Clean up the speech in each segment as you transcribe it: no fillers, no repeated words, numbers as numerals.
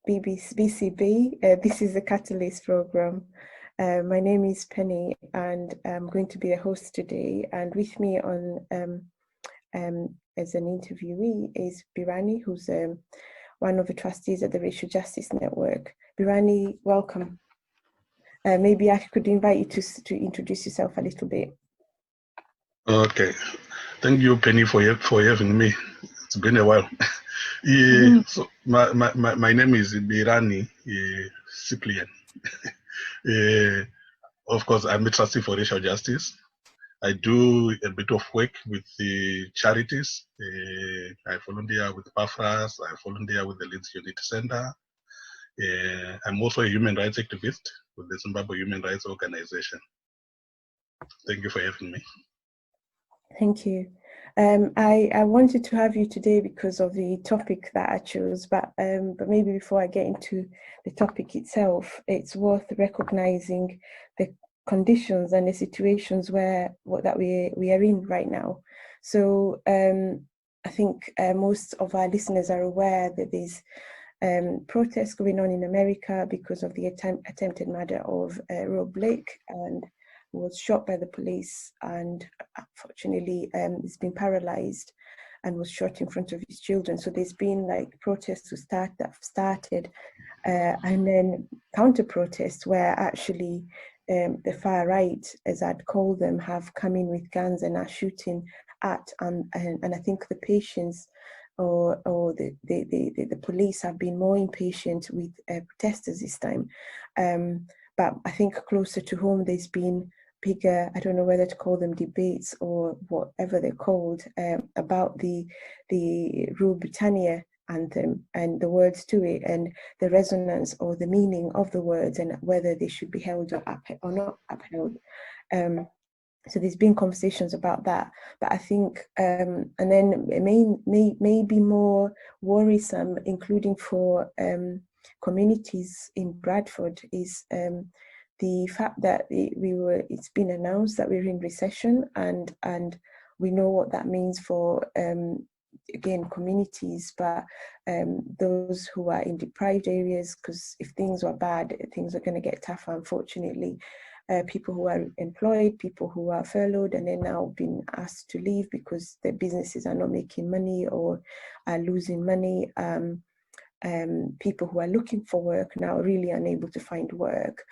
BCB. This is the Catalyst program. My name is Penny, and I'm going to be the host today. And with me on as an interviewee is Birani, who's one of the trustees at the Racial Justice Network. Birani, welcome. Maybe I could invite you to introduce yourself a little bit. Okay, thank you, Penny, for having me. It's been a while. So my name is Birani Sipilien. Of course, I'm a trustee for racial justice. I do a bit of work with the charities. I volunteer with PAFRAS. I volunteer with the Leeds Unity Center. I'm also a human rights activist with the Zimbabwe Human Rights Organization. Thank you for having me. Thank you. I wanted to have you today because of the topic that I chose, but maybe before I get into the topic itself, it's worth recognizing the conditions and the situations we are in right now. So I think most of our listeners are aware that there's protests going on in America because of the attempted murder of Rob Blake, and was shot by the police, and unfortunately he's been paralyzed and was shot in front of his children. So there's been like protests that have started and then counter protests where actually the far right, as I'd call them, have come in with guns and are shooting at and I think the patients or the police have been more impatient with protesters this time. But I think closer to home there's been bigger, I don't know whether to call them debates or whatever they're called, about the Rule Britannia anthem and the words to it and the resonance or the meaning of the words and whether they should be held or not upheld. So there's been conversations about that, but I think, and then it may be more worrisome, including for communities in Bradford, is the fact that it's been announced that we're in recession, and we know what that means for again communities, but those who are in deprived areas, because if things were bad, things are going to get tougher, unfortunately. People who are employed, people who are furloughed and they're now being asked to leave because their businesses are not making money or are losing money. People who are looking for work now are really unable to find work,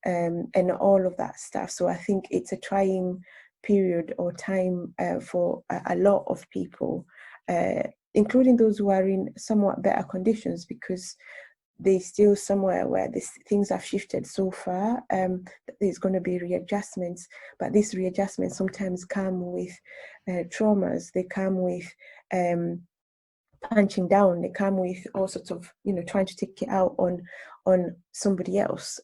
and all of that stuff. So I think it's a trying period or time for a lot of people, including those who are in somewhat better conditions, because there's still somewhere where things have shifted so far. There's going to be readjustments, but these readjustments sometimes come with traumas. They come with punching down. They come with all sorts of, trying to take it out on somebody else,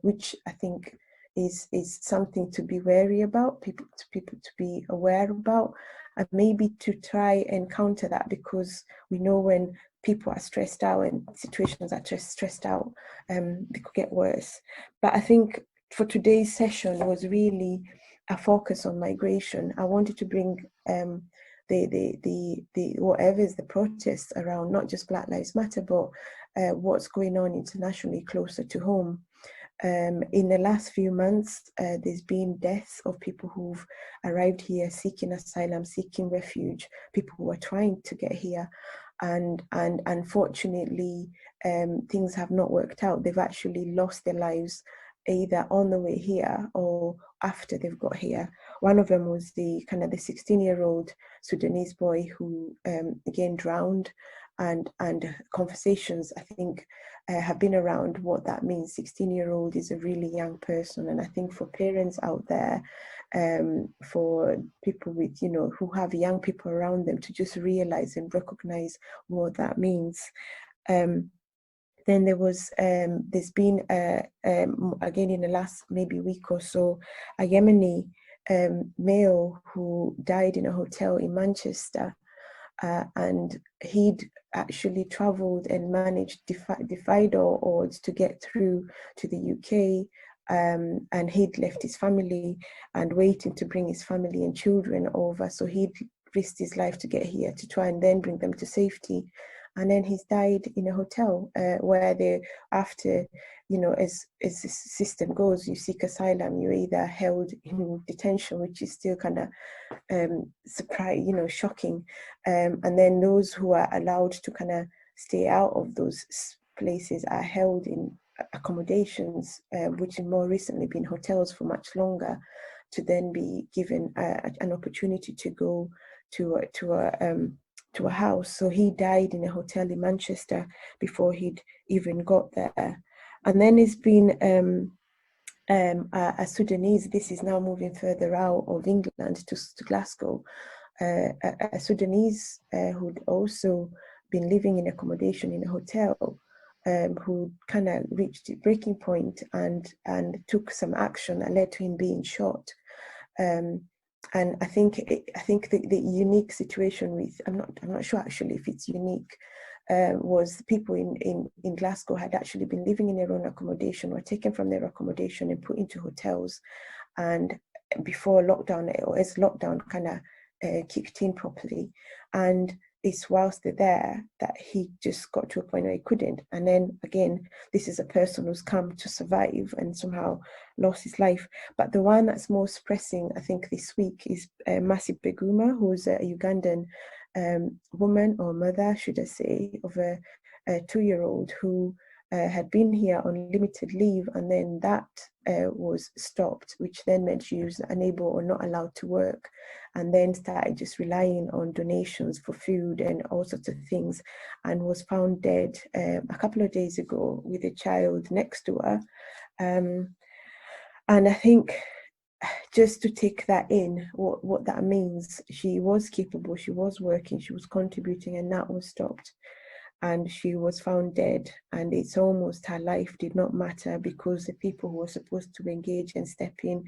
which I think is something to be wary about, people to be aware about, and maybe to try and counter that, because we know when people are stressed out and situations are just stressed out, they could get worse. But I think for today's session was really a focus on migration. I wanted to bring the whatever is the protests around, not just Black Lives Matter, but what's going on internationally closer to home. In the last few months, there's been deaths of people who've arrived here seeking asylum, seeking refuge, people who are trying to get here. And unfortunately, things have not worked out. They've actually lost their lives either on the way here or after they've got here. One of them was the 16-year-old Sudanese boy who again drowned, and conversations I think have been around what that means. 16-year-old is a really young person, and I think for parents out there, for people with who have young people around them, to just realize and recognize what that means. Then there's been again in the last maybe week or so, a Yemeni male who died in a hotel in Manchester, and he'd actually traveled and managed defied all odds to get through to the UK. And he'd left his family and waiting to bring his family and children over. So he'd risked his life to get here to try and then bring them to safety. and then he's died in a hotel where they, after, you know, as the system goes, you seek asylum, you're either held in detention, which is still kind of surprise, you know, shocking, and then those who are allowed to kind of stay out of those places are held in accommodations, which have more recently been hotels for much longer, to then be given an opportunity to go to a house. So he died in a hotel in Manchester before he'd even got there. And then it's been a Sudanese, this is now moving further out of England to Glasgow, a Sudanese who'd also been living in accommodation in a hotel, who kind of reached the breaking point and took some action that led to him being shot. And I think the unique situation with, I'm not sure actually if it's unique, was the people in Glasgow had actually been living in their own accommodation, were taken from their accommodation and put into hotels. And before lockdown, or as lockdown kind of kicked in properly, and it's whilst they're there that he just got to a point where he couldn't. And then again, this is a person who's come to survive and somehow lost his life. But the one that's most pressing, I think, this week is Masip Beguma, who's a Ugandan woman, or mother, should I say, of a 2-year-old who had been here on limited leave, and then that was stopped, which then meant she was unable or not allowed to work, and then started just relying on donations for food and all sorts of things, and was found dead a couple of days ago with a child next to her. And I think just to take that in, what that means, she was capable, she was working, she was contributing, and that was stopped. And she was found dead, and it's almost her life did not matter because the people who were supposed to engage and step in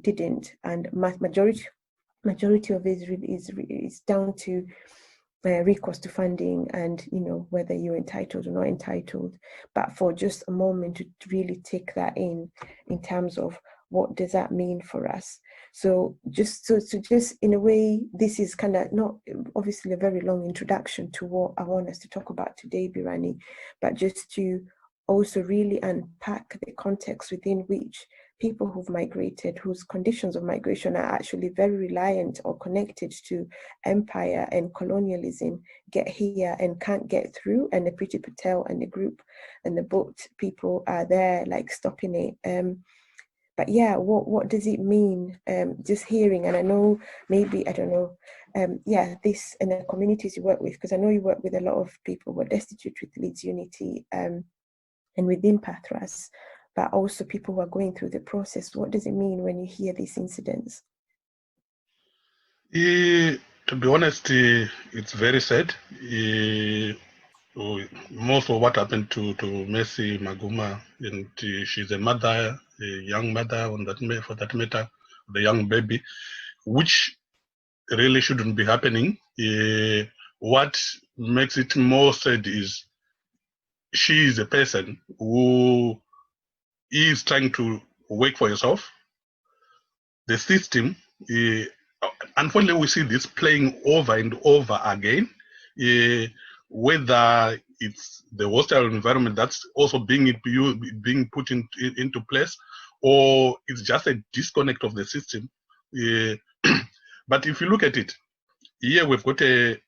didn't. And majority of it is down to recourse to funding, and, you know, whether you're entitled or not entitled. But for just a moment to really take that in terms of what does that mean for us. So just in a way, this is kind of not obviously a very long introduction to what I want us to talk about today, Birani, but just to also really unpack the context within which people who've migrated, whose conditions of migration are actually very reliant or connected to empire and colonialism, get here and can't get through, and the Priti Patel and the group and the boat people are there like stopping it. But yeah, what does it mean? Just hearing, and I know maybe, I don't know, this in the communities you work with, because I know you work with a lot of people who are destitute with Leeds Unity and within Pathras, but also people who are going through the process. What does it mean when you hear these incidents? To be honest, it's very sad. Most of what happened to Mercy Maguma, and she's a mother, a young mother for that matter, the young baby, which really shouldn't be happening. What makes it more sad is she is a person who is trying to work for herself. The system, unfortunately, we see this playing over and over again, whether it's the hostile environment that's also being put into place, or it's just a disconnect of the system. But if you look at it, here we've got a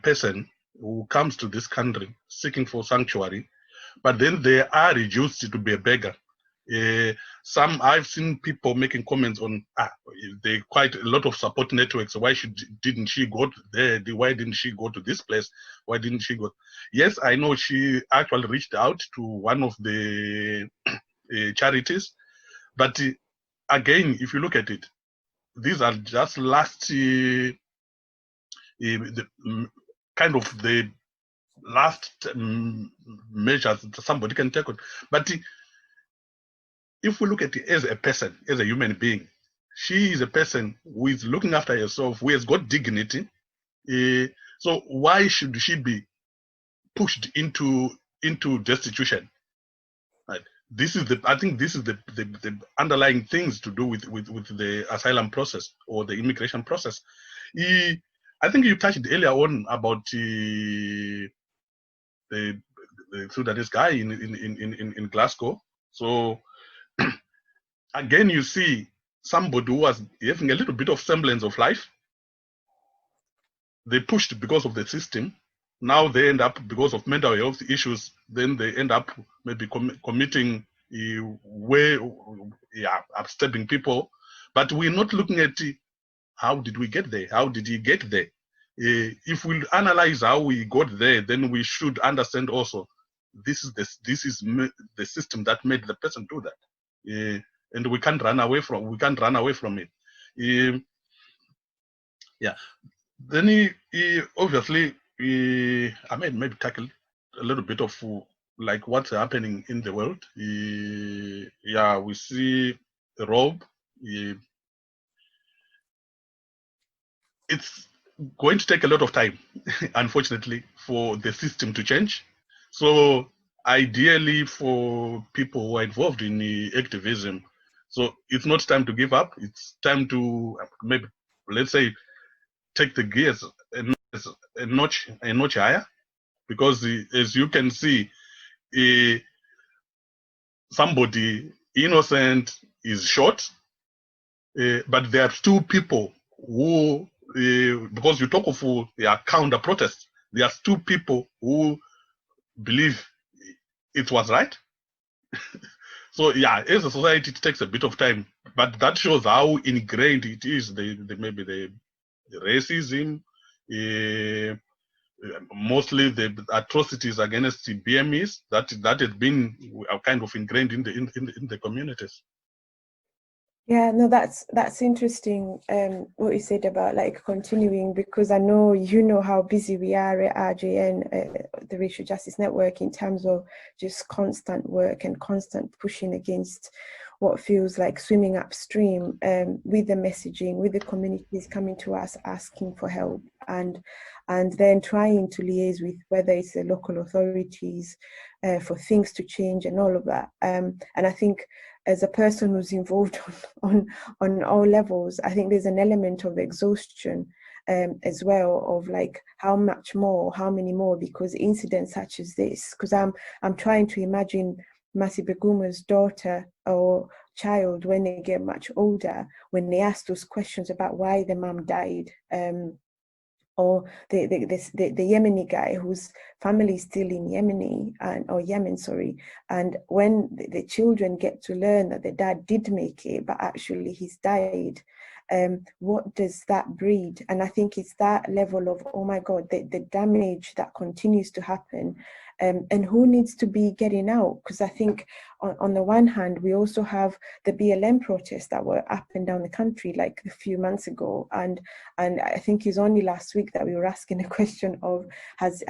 person who comes to this country seeking for sanctuary, but then they are reduced to be a beggar. Some I've seen people making comments on they quite a lot of support networks. Why didn't she go there? Why didn't she go to this place? Why didn't she go? Yes, I know she actually reached out to one of the charities, but again, if you look at it, these are just the kind of the last measures that somebody can take on. But if we look at it as a person, as a human being, she is a person who is looking after herself, who has got dignity. So why should she be pushed into destitution? Right. I think this is the underlying things to do with the asylum process or the immigration process. I think you touched earlier on about the Sudanese guy in Glasgow. So again, you see somebody who was having a little bit of semblance of life. They pushed because of the system. Now they end up, because of mental health issues, then they end up maybe committing upstepping people. But we're not looking at how did we get there? How did he get there? If we analyze how we got there, then we should understand also this is the system that made the person do that, and we can't run away from it. Yeah. Then he obviously I mean maybe tackle a little bit of like what's happening in the world. Yeah, we see Rob. It's going to take a lot of time, unfortunately, for the system to change. So ideally, for people who are involved in activism, so it's not time to give up. It's time to maybe, let's say, take the gears a notch higher, because as you can see, somebody innocent is shot, but there are two people who, because you talk of counter protests, there are two people who believe it was right. So yeah, as a society, it takes a bit of time, but that shows how ingrained it is. Maybe the racism, mostly the atrocities against the BMEs that has been kind of ingrained in the communities. Yeah, no, that's interesting. What you said about like continuing, because I know you know how busy we are at RJN, the Racial Justice Network, in terms of just constant work and constant pushing against what feels like swimming upstream, with the messaging, with the communities coming to us asking for help, and then trying to liaise with whether it's the local authorities for things to change and all of that. And I think, as a person who's involved on all levels, I think there's an element of exhaustion as well, of like how much more, how many more, because incidents such as this, because I'm trying to imagine Masi Beguma's daughter or child when they get much older, when they ask those questions about why the mom died, or the Yemeni guy whose family is still in Yemen, sorry. And when the children get to learn that the dad did make it, but actually he's died, what does that breed? And I think it's that level of, oh my God, the damage that continues to happen. And who needs to be getting out? Because I think on the one hand, we also have the BLM protests that were up and down the country like a few months ago. And I think it's only last week that we were asking a question of, has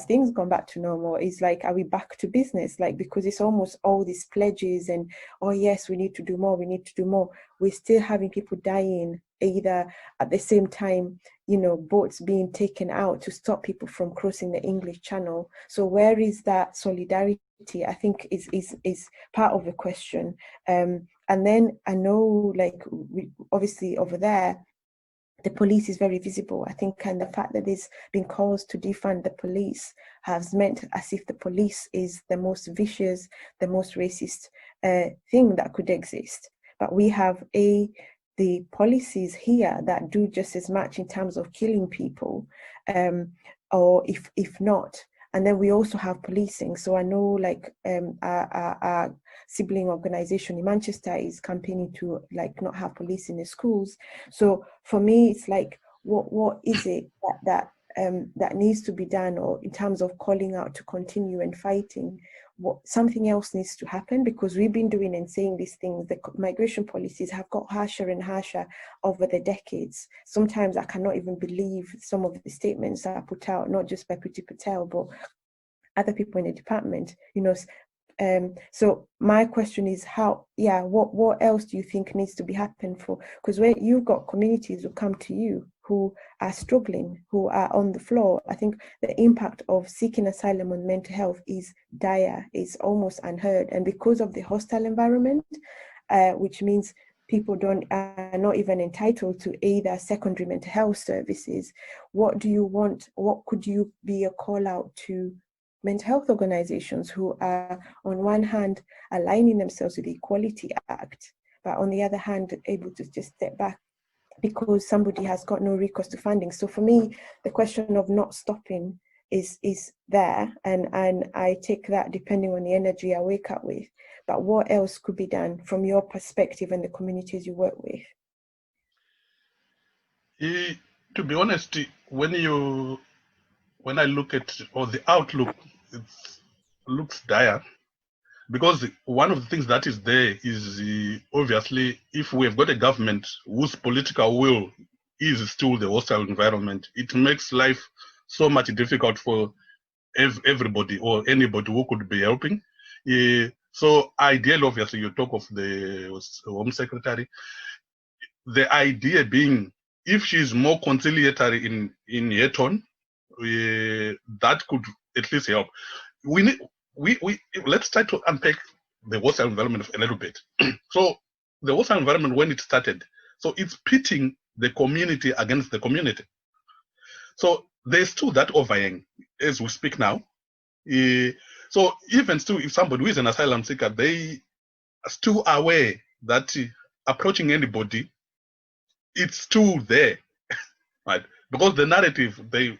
things gone back to normal? It's like, are we back to business? Like, because it's almost all these pledges and, oh yes, we need to do more, we need to do more. We're still having people dying either at the same time, you know, boats being taken out to stop people from crossing the English Channel. So where is that solidarity? I think is part of the question. And then I know, like, obviously over there, the police is very visible. I think, and the fact that there's been calls to defund the police has meant as if the police is the most vicious, the most racist thing that could exist. But we have the policies here that do just as much in terms of killing people, or if not. And then we also have policing. So I know, like, our sibling organization in Manchester is campaigning to like not have police in the schools. So for me, it's like, what is it that needs to be done, or in terms of calling out to continue and fighting? Something else needs to happen, because we've been doing and saying these things. The migration policies have got harsher and harsher over the decades. Sometimes I cannot even believe some of the statements that are put out, not just by Priti Patel, but other people in the department, you know. So my question is, what else do you think needs to be happening for? Because when you've got communities who come to you who are struggling, who are on the floor, I think the impact of seeking asylum on mental health is dire, it's almost unheard. And because of the hostile environment, which means people are not even entitled to either secondary mental health services, what do you want? What could you be a call out to mental health organizations who are, on one hand, aligning themselves with the Equality Act, but on the other hand, able to just step back because somebody has got no recourse to funding. So for me, the question of not stopping is there, and I take that depending on the energy I wake up with. But what else could be done from your perspective and the communities you work with? To be honest, when I look at the outlook, it looks dire, because one of the things that is there is obviously, if we have got a government whose political will is still the hostile environment, it makes life so much difficult for everybody or anybody who could be helping. So ideally, obviously, you talk of the Home Secretary. The idea being, if she's more conciliatory in her tone, that could at least help. Let's try to unpack the hostile environment a little bit. So the hostile environment, when it started, so it's pitting the community against the community. So there's still that overhang as we speak now. So even still, if somebody who is an asylum seeker, they are still aware that approaching anybody, it's still there, right? Because the narrative, there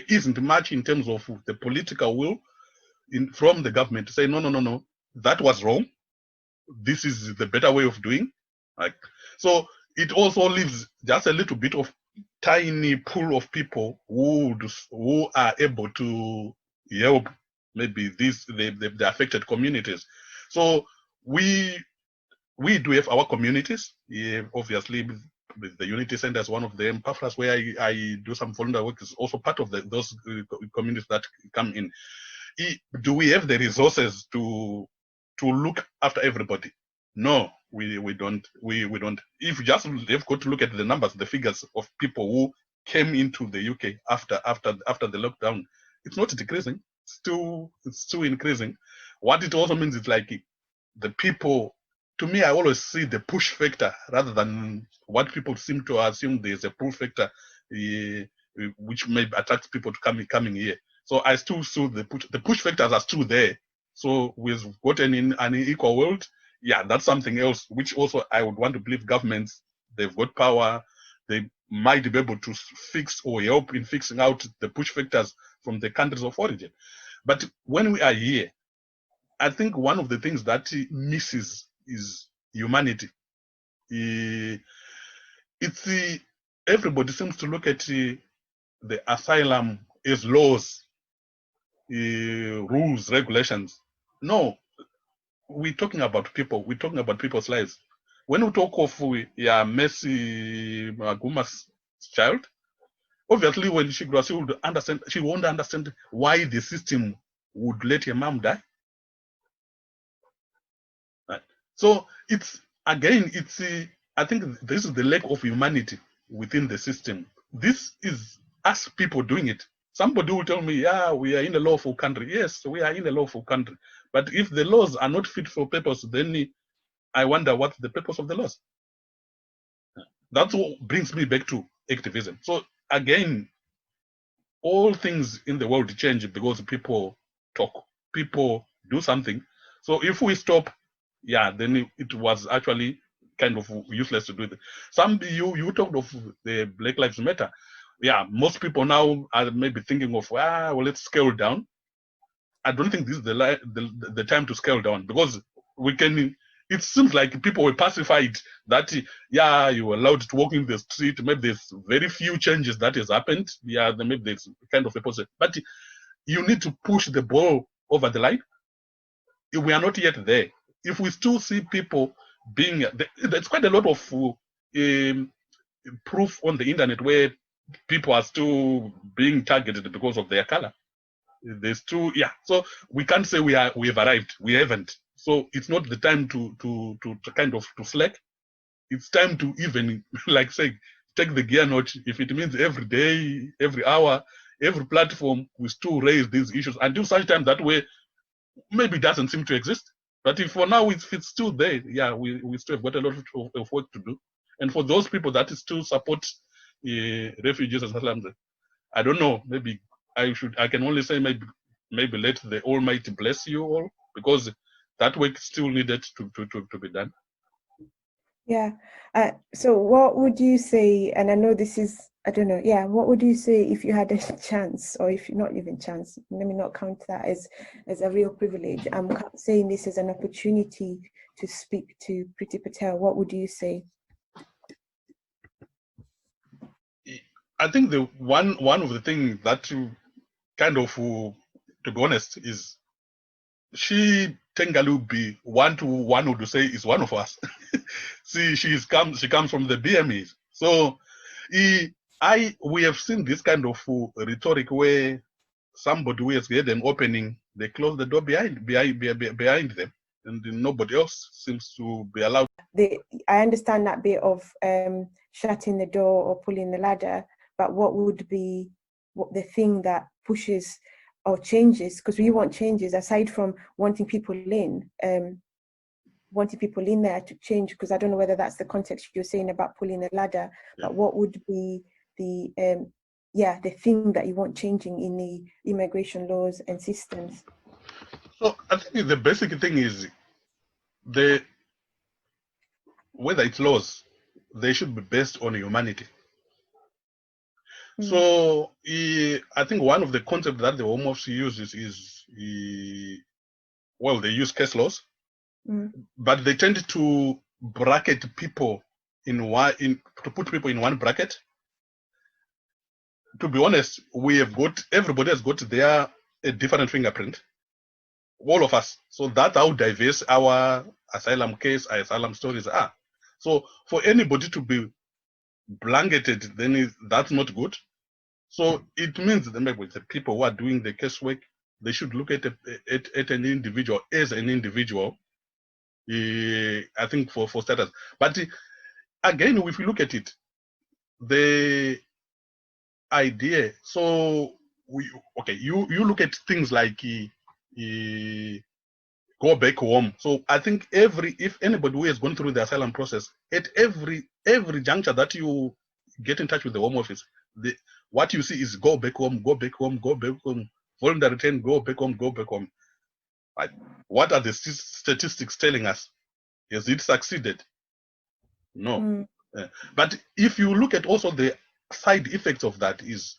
isn't much in terms of the political will from the government to say, no, that was wrong. This is the better way of doing. Right? So it also leaves just a little bit of tiny pool of people who are able to help maybe the affected communities. So we do have our communities, obviously. The Unity Center is one of them. Pafras, where I do some volunteer work, is also part of those communities that come in. Do we have the resources to look after everybody? No, we don't. We don't. If you just have got to look at the numbers, the figures of people who came into the UK after the lockdown, it's not decreasing. It's still increasing. What it also means is like the people. To me, I always see the push factor rather than what people seem to assume there's a pull factor, which may attract people to coming here. So I still see the push factors are still there. So we've got an equal world. Yeah, that's something else, which also I would want to believe governments, they've got power. They might be able to fix or help in fixing out the push factors from the countries of origin. But when we are here, I think one of the things that misses is humanity. Everybody seems to look at the asylum as laws, rules, regulations. No, we're talking about people. We're talking about people's lives. When we talk of Mercy Maguma's child, obviously when she grows, she won't understand why the system would let her mom die. Right. So I think this is the lack of humanity within the system. This is us people doing it. Somebody will tell me, yeah, we are in a lawful country. Yes, we are in a lawful country. But if the laws are not fit for purpose, then I wonder what's the purpose of the laws. That's what brings me back to activism. So again, all things in the world change because people talk, people do something. So if we stop, yeah, then it was actually kind of useless to do it. You talked of the Black Lives Matter. Yeah, most people now are maybe thinking of, well, let's scale down. I don't think this is the time to scale down, because it seems like people were pacified that, yeah, you were allowed to walk in the street. Maybe there's very few changes that has happened. Yeah, maybe there's kind of a positive. But you need to push the ball over the line. We are not yet there. If we still see people there's quite a lot of proof on the internet where people are still being targeted because of their color. There's two, yeah. So we can't say we have arrived. We haven't. So it's not the time to kind of to slack. It's time to even, like say, take the gear notch. If it means every day, every hour, every platform, we still raise these issues until such time that way maybe it doesn't seem to exist. But if for now it's still there, yeah, we still have got a lot of work to do. And for those people that still support refugees and asylum, I don't know, maybe I can only say maybe maybe let the Almighty bless you all, because that work still needed to be done. Yeah. So what would you say, and I know this is, I don't know, yeah, what would you say if you had a chance, or if you're not even chance, let me not count that as a real privilege. I'm saying this as an opportunity to speak to Priti Patel. What would you say? I think the one of the things that you kind of, to be honest, is she Tengalubi one would say is one of us. See, she comes from the BME. So we have seen this kind of rhetoric where somebody who has had an opening, they close the door behind them, and nobody else seems to be allowed. I understand that bit of shutting the door or pulling the ladder, but what would be the thing that pushes or changes? Because we want changes aside from wanting people in there to change. Because I don't know whether that's the context you're saying about pulling the ladder, but what would be the thing that you want changing in the immigration laws and systems? So I think the basic thing is whether it's laws, they should be based on humanity. So I think one of the concepts that the Home Office uses is they use case laws, but they tend to bracket people to put people in one bracket. To be honest, everybody has got a different fingerprint, all of us. So that's how diverse our asylum stories are. So for anybody to be blanketed, then that's not good. So it means that maybe the people who are doing the casework, they should look at an individual as an individual. I think for status. But again, if you look at it, the idea. So you look at things like go back home. So I think if anybody who has gone through the asylum process, at every juncture that you get in touch with the Home Office, what you see is go back home, go back home, go back home, voluntary return, go back home, go back home. Right? What are the statistics telling us? Has it succeeded? No. But if you look at also the side effects of that, it's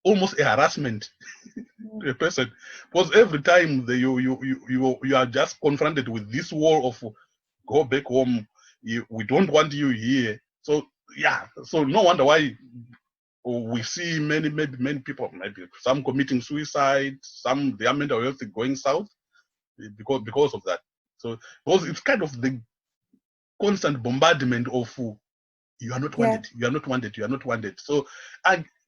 almost a harassment to a person, because every time you are just confronted with this wall of go back home, we don't want you here. So so no wonder why we see many people, maybe some committing suicide, some their mental health going south because of that. So because it's kind of the constant bombardment of you are not wanted, you are not wanted, you are not wanted. So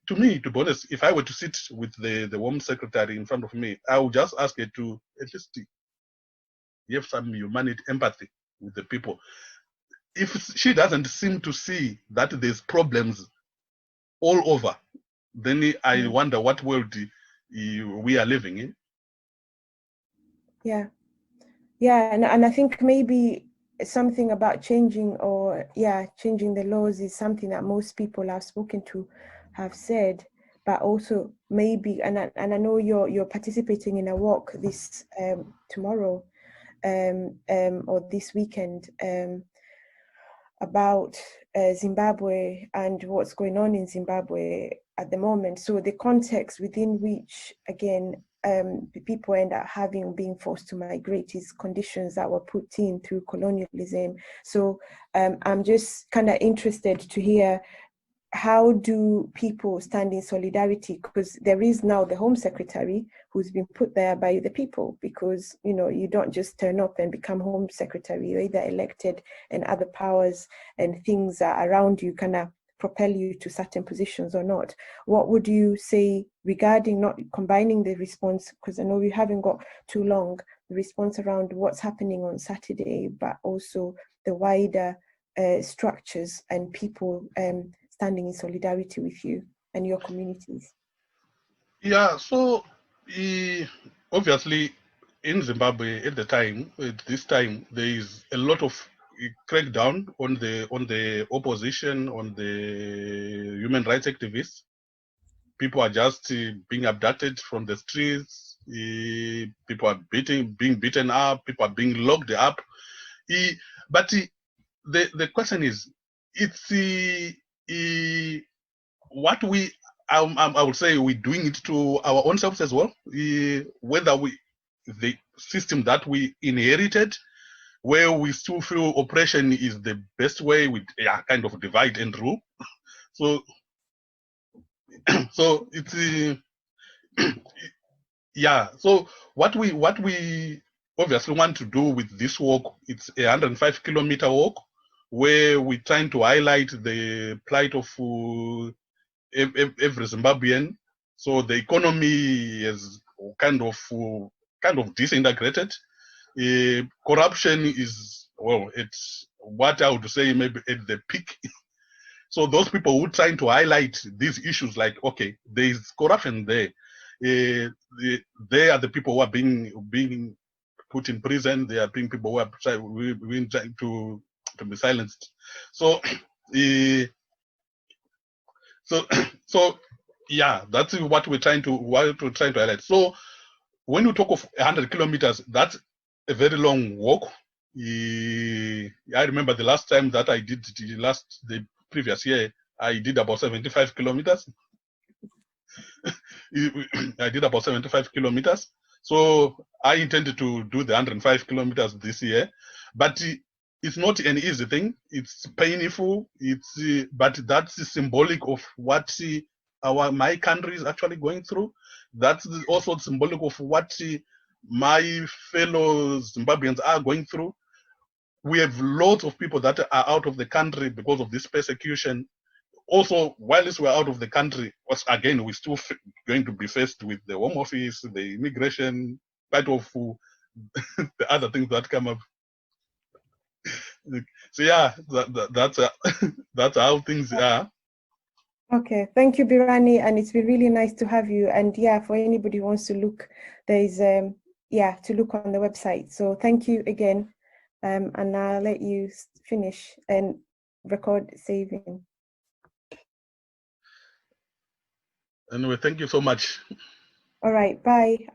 to me, to be honest, if I were to sit with the Home Secretary in front of me, I would just ask her to at least have some humanity, empathy with the people. If she doesn't seem to see that there's problems all over, then I wonder what world we are living in. Yeah, and I think maybe something about changing the laws is something that most people I've spoken to have said, but also maybe, and I know you're participating in a walk this tomorrow or this weekend about Zimbabwe and what's going on in Zimbabwe at the moment. So the context within which, again, people end up being forced to migrate is conditions that were put in through colonialism. So I'm just kind of interested to hear, how do people stand in solidarity? Because there is now the Home Secretary who's been put there by the people, because you don't just turn up and become Home Secretary. You're either elected, and other powers and things are around you kind of propel you to certain positions or not. What would you say regarding not combining the response, because I know we haven't got too long, the response around what's happening on Saturday, but also the wider structures and people standing in solidarity with you and your communities? Yeah, so obviously in Zimbabwe at this time, there is a lot of crackdown on the opposition, on the human rights activists. people are just being abducted from the streets. People are being beaten up. People are being locked up. But the question is, it's what I would say we're doing it to our own selves as well. Whether the system that we inherited, where we still feel oppression is the best way, we kind of divide and rule. So, so it's yeah. So what we obviously want to do with this walk, it's a 105-kilometer walk, where we're trying to highlight the plight of every Zimbabwean. So the economy is kind of disintegrated. Corruption is, well, it's what I would say maybe at the peak. So those people who are trying to highlight these issues, like, okay, there is corruption there. They are the people who are being put in prison. They are being people who are trying to be silenced. So, so yeah, that's what we're trying to highlight. So when you talk of 100 kilometers, that's a very long walk. I remember the last time that I did the previous year, I did about 75 kilometers. I did about 75 kilometers. So I intended to do the 105 kilometers this year, but it's not an easy thing. It's painful. But that's symbolic of what my country is actually going through. That's also symbolic of what my fellow Zimbabweans are going through. We have lots of people that are out of the country because of this persecution. Also, while we're out of the country, again, we're still going to be faced with the Home Office, the immigration, part of the other things that come up. So yeah, that's how things are. Okay, thank you, Birani, and it's been really nice to have you. And yeah, for anybody who wants to look, there's to look on the website. So thank you again, and I'll let you finish and record saving. Anyway, thank you so much. All right, bye.